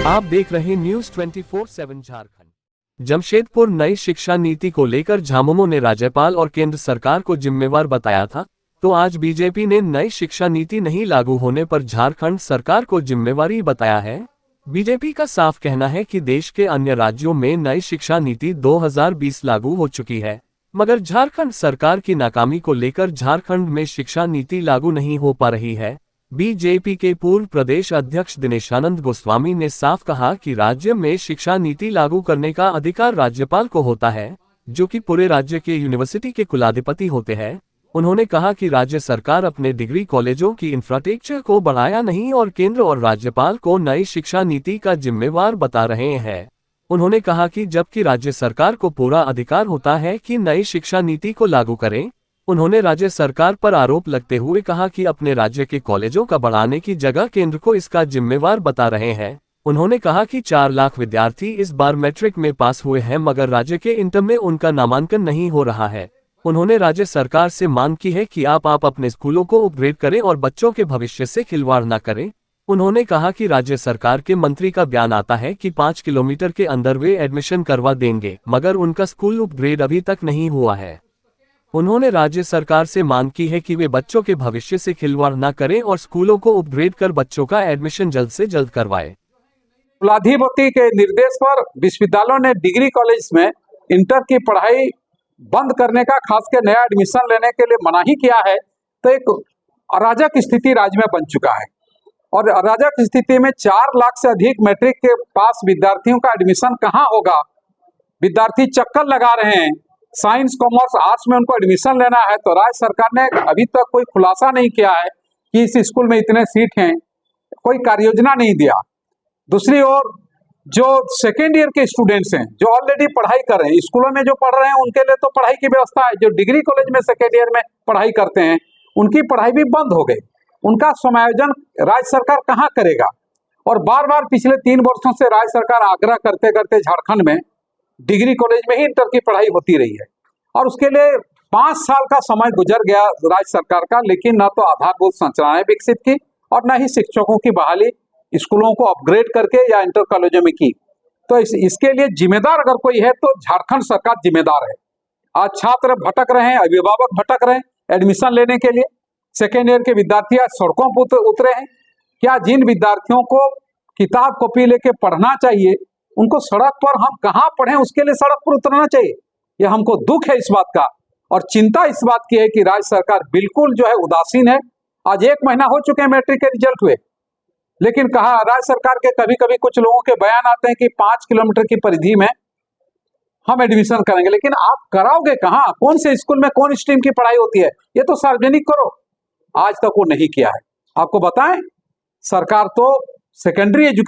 आप देख रहे न्यूज 24/7 झारखंड। जमशेदपुर नई शिक्षा नीति को लेकर झामुमो ने राज्यपाल और केंद्र सरकार को जिम्मेवार बताया था, तो आज बीजेपी ने नई शिक्षा नीति नहीं लागू होने पर झारखंड सरकार को जिम्मेवारी बताया है। बीजेपी का साफ कहना है कि देश के अन्य राज्यों में नई शिक्षा नीति 2020 लागू हो चुकी है, मगर झारखंड सरकार की नाकामी को लेकर झारखंड में शिक्षा नीति लागू नहीं हो पा रही है। बीजेपी के पूर्व प्रदेश अध्यक्ष दिनेशानंद गोस्वामी ने साफ कहा कि राज्य में शिक्षा नीति लागू करने का अधिकार राज्यपाल को होता है, जो कि पूरे राज्य के यूनिवर्सिटी के कुलाधिपति होते हैं। उन्होंने कहा कि राज्य सरकार अपने डिग्री कॉलेजों की इंफ्रास्ट्रक्चर को बढ़ाया नहीं और केंद्र और राज्यपाल को नई शिक्षा नीति का जिम्मेवार बता रहे हैं। उन्होंने कहा कि जबकि राज्य सरकार को पूरा अधिकार होता है कि नई शिक्षा नीति को लागू करें, उन्होंने राज्य सरकार पर आरोप लगते हुए कहा कि अपने राज्य के कॉलेजों का बढ़ाने की जगह केंद्र को इसका जिम्मेवार बता रहे हैं। उन्होंने कहा कि 4 लाख विद्यार्थी इस बार मैट्रिक में पास हुए हैं, मगर राज्य के इंटर में उनका नामांकन नहीं हो रहा है। उन्होंने राज्य सरकार से मांग की है कि आप अपने स्कूलों को अपग्रेड करें और बच्चों के भविष्य से खिलवाड़ न करें। उन्होंने कहा कि राज्य सरकार के मंत्री का बयान आता है कि 5 किलोमीटर के अंदर वे एडमिशन करवा देंगे, मगर उनका स्कूल अपग्रेड अभी तक नहीं हुआ है। उन्होंने राज्य सरकार से मांग की है कि वे बच्चों के भविष्य से खिलवाड़ न करें और स्कूलों को अपग्रेड कर बच्चों का एडमिशन जल्द से जल्द करवाएं। कुलाधिपति के निर्देश पर विश्वविद्यालयों ने डिग्री कॉलेज में इंटर की पढ़ाई बंद करने का, खासकर नया एडमिशन लेने के लिए मनाही किया है। तो एक अराजक स्थिति राज्य में बन चुका है और अराजक स्थिति में 4 लाख से अधिक मैट्रिक के पास विद्यार्थियों का एडमिशन कहाँ होगा। विद्यार्थी चक्कर लगा रहे हैं, साइंस कॉमर्स आर्ट्स में उनको एडमिशन लेना है, तो राज्य सरकार ने अभी तक कोई खुलासा नहीं किया है कि इस स्कूल में इतने सीट हैं, कोई कार्ययोजना नहीं दिया। दूसरी ओर जो सेकेंड ईयर के स्टूडेंट्स हैं, जो ऑलरेडी पढ़ाई कर रहे हैं, स्कूलों में जो पढ़ रहे हैं उनके लिए तो पढ़ाई की व्यवस्था है। जो डिग्री कॉलेज में सेकेंड ईयर में पढ़ाई करते हैं उनकी पढ़ाई भी बंद हो गई। उनका समायोजन राज्य सरकार कहाँ करेगा। और बार बार पिछले 3 वर्षों से राज्य सरकार आग्रह करते करते झारखंड में डिग्री कॉलेज में ही इंटर की पढ़ाई होती रही है और उसके लिए 5 साल का समय गुजर गया राज्य सरकार का, लेकिन न तो आधारभूत संरचनाएं विकसित की और न ही शिक्षकों की बहाली स्कूलों को अपग्रेड करके या इंटर कॉलेजों में की। तो इसके लिए जिम्मेदार अगर कोई है तो झारखंड सरकार जिम्मेदार है। आज छात्र भटक रहे हैं, अभिभावक भटक रहे हैं एडमिशन लेने के लिए। सेकेंड ईयर के विद्यार्थी आज सड़कों पर उतरे हैं। क्या जिन विद्यार्थियों को किताब कॉपी लेके पढ़ना चाहिए उनको सड़क पर हम कहाँ पढ़ें, उसके लिए सड़क पर उतरना चाहिए। यह हमको दुख है इस बात का और चिंता इस बात की है कि राज्य सरकार बिल्कुल जो है उदासीन है। आज 1 महीना हो चुके हैं मैट्रिक के रिजल्ट हुए, लेकिन कहा राज्य सरकार के कभी कभी कुछ लोगों के बयान आते हैं कि 5 किलोमीटर की परिधि में हम एडमिशन करेंगे, लेकिन आप कराओगे कहाँ, कौन से स्कूल में कौन स्ट्रीम की पढ़ाई होती है, ये तो सार्वजनिक करो। आज तक वो नहीं किया है। आपको बताएं, सरकार तो सेकेंडरी एजुकेशन